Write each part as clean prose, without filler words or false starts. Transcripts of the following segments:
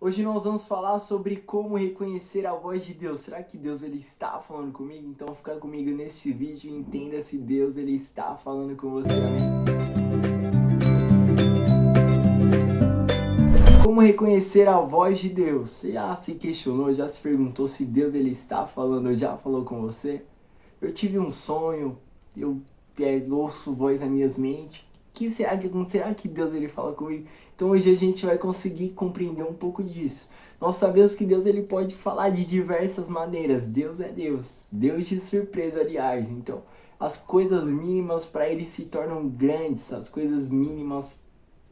Hoje nós vamos falar sobre como reconhecer a voz de Deus. Será que Deus ele está falando comigo? Então fica comigo nesse vídeo e entenda se Deus ele está falando com você, amém? Como reconhecer a voz de Deus? Você já se questionou, já se perguntou se Deus ele está falando ou já falou com você? Eu tive um sonho, eu ouço voz na minha mente. Será que Deus ele fala comigo? Então hoje a gente vai conseguir compreender um pouco disso. Nós sabemos que Deus ele pode falar de diversas maneiras. Deus é Deus. Deus de surpresa, aliás. Então, as coisas mínimas para ele se tornam grandes. As coisas mínimas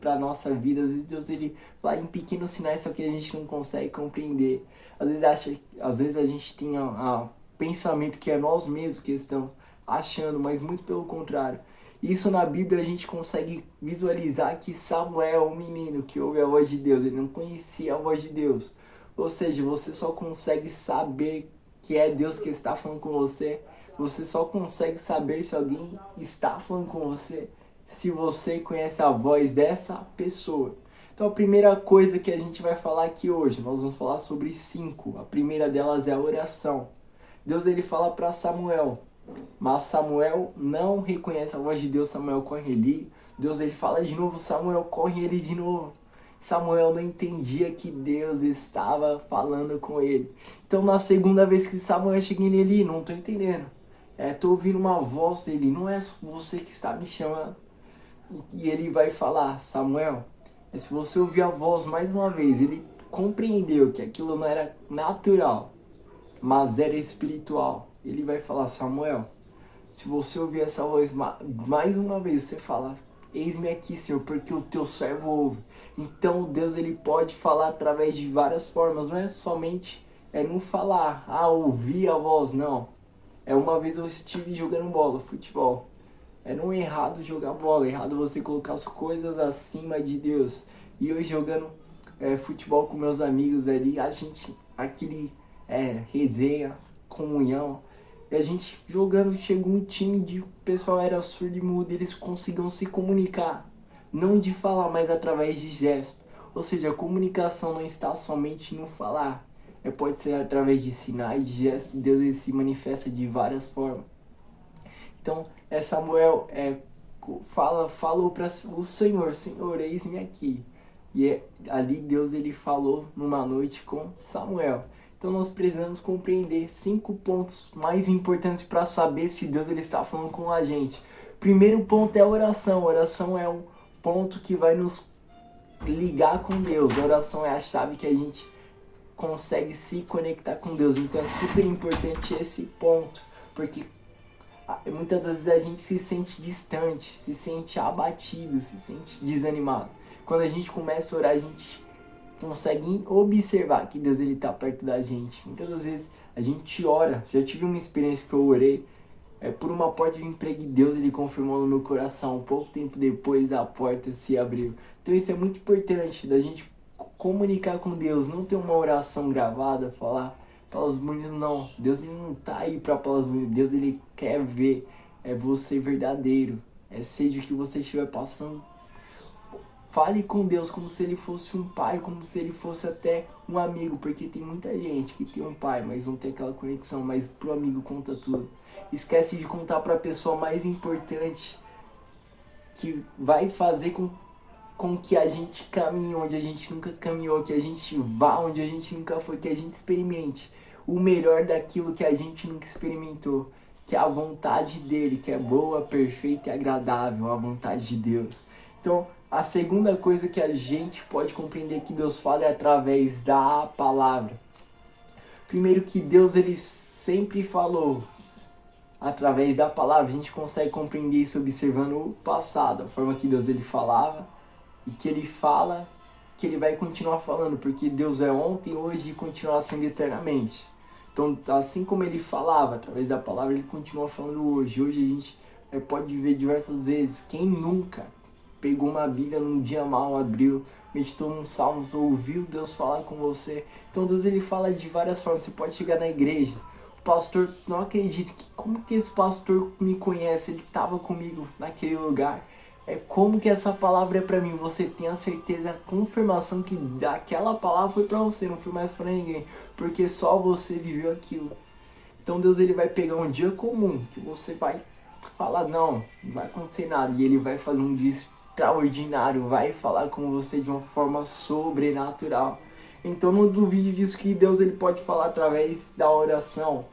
para nossa vida. Às vezes Deus ele fala em pequenos sinais, só que a gente não consegue compreender. Às vezes a gente tem a pensamento que é nós mesmos que estamos achando, mas muito pelo contrário. Isso na Bíblia a gente consegue visualizar que Samuel, o menino que ouve a voz de Deus, ele não conhecia a voz de Deus. Ou seja, você só consegue saber que é Deus que está falando com você. Você só consegue saber se alguém está falando com você se você conhece a voz dessa pessoa. Então a primeira coisa que a gente vai falar aqui hoje, nós vamos falar sobre 5. A primeira delas é a oração. Deus ele fala para Samuel, mas Samuel não reconhece a voz de Deus. Samuel corre ali. Deus ele fala de novo, Samuel corre ele de novo. Samuel não entendia que Deus estava falando com ele. Então na segunda vez que Samuel chega nele, não estou entendendo. Tô ouvindo uma voz dele, não é você que está me chamando. E ele vai falar, Samuel, se você ouvir a voz mais uma vez, ele compreendeu que aquilo não era natural, mas era espiritual. Ele vai falar, Samuel, se você ouvir essa voz mais uma vez, você fala, eis-me aqui, Senhor, porque o teu servo ouve. Então Deus ele pode falar através de várias formas, não é somente não falar, ouvir a voz, não. Uma vez eu estive jogando bola, futebol. Não é errado jogar bola, é errado você colocar as coisas acima de Deus. E eu jogando futebol com meus amigos ali, a gente, resenha, comunhão. E a gente jogando, chegou um time de o pessoal era surdo e mudo, eles conseguiam se comunicar. Não de falar, mas através de gestos. Ou seja, a comunicação não está somente no falar. Pode ser através de sinais, de gestos, Deus ele se manifesta de várias formas. Então, Samuel falou para o Senhor, eis-me aqui. E ali Deus ele falou numa noite com Samuel. Então nós precisamos compreender 5 pontos mais importantes para saber se Deus ele está falando com a gente. Primeiro ponto é a oração. A oração é um ponto que vai nos ligar com Deus. A oração é a chave que a gente consegue se conectar com Deus. Então é super importante esse ponto, porque muitas vezes a gente se sente distante, se sente abatido, se sente desanimado. Quando a gente começa a orar, a gente consegue observar que Deus ele está perto da gente. Muitas das vezes a gente ora. Já tive uma experiência que eu orei por uma porta de emprego e Deus ele confirmou no meu coração. Pouco tempo depois a porta se abriu. Então isso é muito importante, da gente comunicar com Deus, não ter uma oração gravada, falar palavras bonitas, não. Deus ele não tá aí para palavras bonitas. Deus ele quer ver você verdadeiro. Seja o que você estiver passando. Fale com Deus como se ele fosse um pai, como se ele fosse até um amigo, porque tem muita gente que tem um pai, mas não tem aquela conexão, mas pro amigo conta tudo. Esquece de contar para a pessoa mais importante, que vai fazer com que a gente caminhe onde a gente nunca caminhou, que a gente vá onde a gente nunca foi, que a gente experimente o melhor daquilo que a gente nunca experimentou, que é a vontade dele, que é boa, perfeita e agradável, a vontade de Deus. Então, a segunda coisa que a gente pode compreender que Deus fala é através da palavra. Primeiro que Deus ele sempre falou. Através da palavra a gente consegue compreender isso observando o passado, a forma que Deus ele falava e que ele fala, que ele vai continuar falando, porque Deus é ontem, hoje e continua sendo eternamente. Então, assim como ele falava através da palavra, ele continua falando hoje. Hoje a gente pode ver diversas vezes. Quem nunca pegou uma Bíblia num dia mal, abriu, meditou nos salmos, ouviu Deus falar com você? Então Deus ele fala de várias formas. Você pode chegar na igreja, o pastor, não acredito, como que esse pastor me conhece? Ele estava comigo naquele lugar. é como que essa palavra é pra mim. Você tem a certeza, a confirmação que aquela palavra foi pra você, não foi mais pra ninguém. Porque só você viveu aquilo. Então Deus ele vai pegar um dia comum, que você vai falar, não vai acontecer nada. E ele vai fazer um dia extraordinário, vai falar com você de uma forma sobrenatural. Então não duvide disso, que Deus ele pode falar através da oração,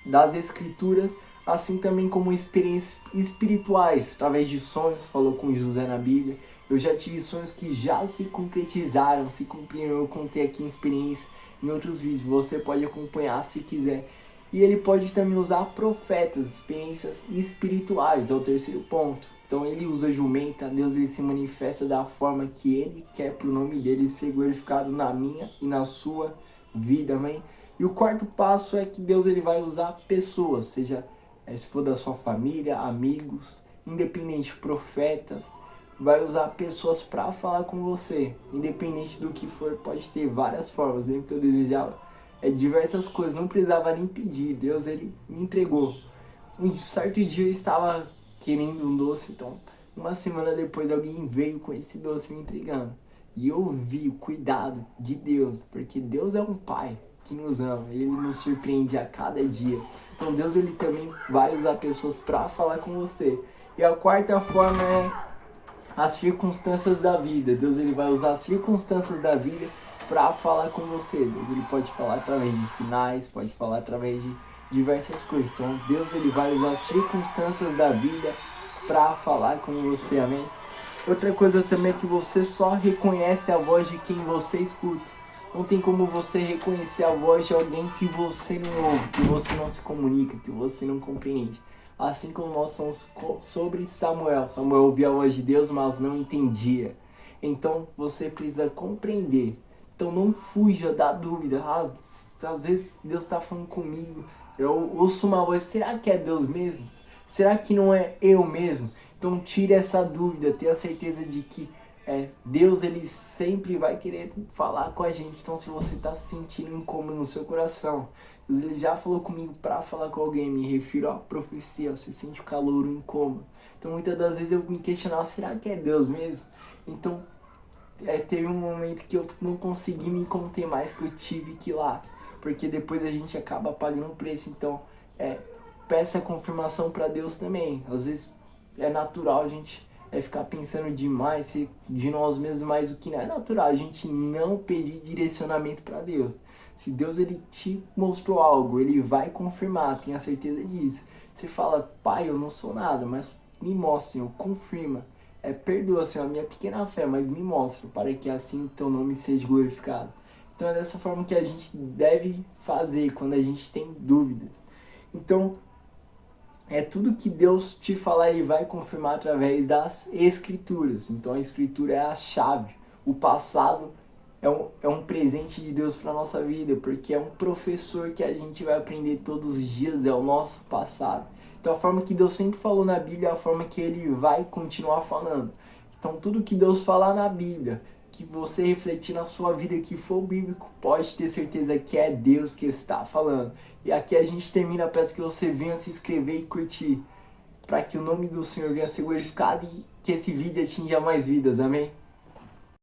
das escrituras, assim também como experiências espirituais, através de sonhos, falou com José na Bíblia. Eu já tive sonhos que já se concretizaram, se cumpriram, eu contei aqui em experiência em outros vídeos, você pode acompanhar se quiser. E ele pode também usar profetas, experiências espirituais, é o terceiro ponto. Então ele usa jumenta, Deus ele se manifesta da forma que ele quer para o nome dele ser glorificado na minha e na sua vida, amém? E o quarto passo é que Deus ele vai usar pessoas, seja se for da sua família, amigos, independente, profetas, vai usar pessoas para falar com você, independente do que for, pode ter várias formas. Lembra que eu desejava diversas coisas, não precisava nem pedir, Deus ele me entregou. Um certo dia eu estava querendo um doce, então uma semana depois alguém veio com esse doce me entregando. E eu vi o cuidado de Deus, porque Deus é um pai que nos ama, ele nos surpreende a cada dia. Então Deus ele também vai usar pessoas para falar com você. E a quarta forma é as circunstâncias da vida. Deus ele vai usar as circunstâncias da vida para falar com você. Deus ele pode falar através de sinais, pode falar através de diversas coisas. Então Deus ele vai usar as circunstâncias da vida para falar com você, amém? Outra coisa também é que você só reconhece a voz de quem você escuta. Não tem como você reconhecer a voz de alguém que você não ouve, que você não se comunica, que você não compreende. Assim como nós somos sobre Samuel. Samuel ouvia a voz de Deus, mas não entendia. Então você precisa compreender. Então não fuja da dúvida. Às vezes Deus está falando comigo, eu ouço uma voz, será que é Deus mesmo? Será que não é eu mesmo? Então tire essa dúvida, tenha certeza de que Deus ele sempre vai querer falar com a gente. Então se você está se sentindo incômodo no seu coração, Deus ele já falou comigo para falar com alguém, me refiro à profecia, você sente o calor, o incômodo. Então muitas das vezes eu me questionava, será que é Deus mesmo? Então teve um momento que eu não consegui me conter mais, que eu tive que ir lá, porque depois a gente acaba pagando um preço. Então peça confirmação para Deus também. Às vezes é natural a gente ficar pensando demais de nós mesmos, mas o que não é natural a gente não pedir direcionamento para Deus. Se Deus ele te mostrou algo, ele vai confirmar, tenha certeza disso. Você fala, pai, eu não sou nada, mas me mostra, Senhor, confirma. Perdoa, Senhor, a minha pequena fé, mas me mostra, para que assim teu nome seja glorificado. Então é dessa forma que a gente deve fazer quando a gente tem dúvidas. Então, tudo que Deus te falar, ele vai confirmar através das escrituras. Então a escritura é a chave. O passado é um presente de Deus para nossa vida, porque é um professor que a gente vai aprender todos os dias, é o nosso passado. Então a forma que Deus sempre falou na Bíblia é a forma que ele vai continuar falando. Então tudo que Deus falar na Bíblia, que você refletir na sua vida que for bíblico, pode ter certeza que é Deus que está falando. E aqui a gente termina, peço que você venha se inscrever e curtir, para que o nome do Senhor venha ser glorificado e que esse vídeo atinja mais vidas, amém?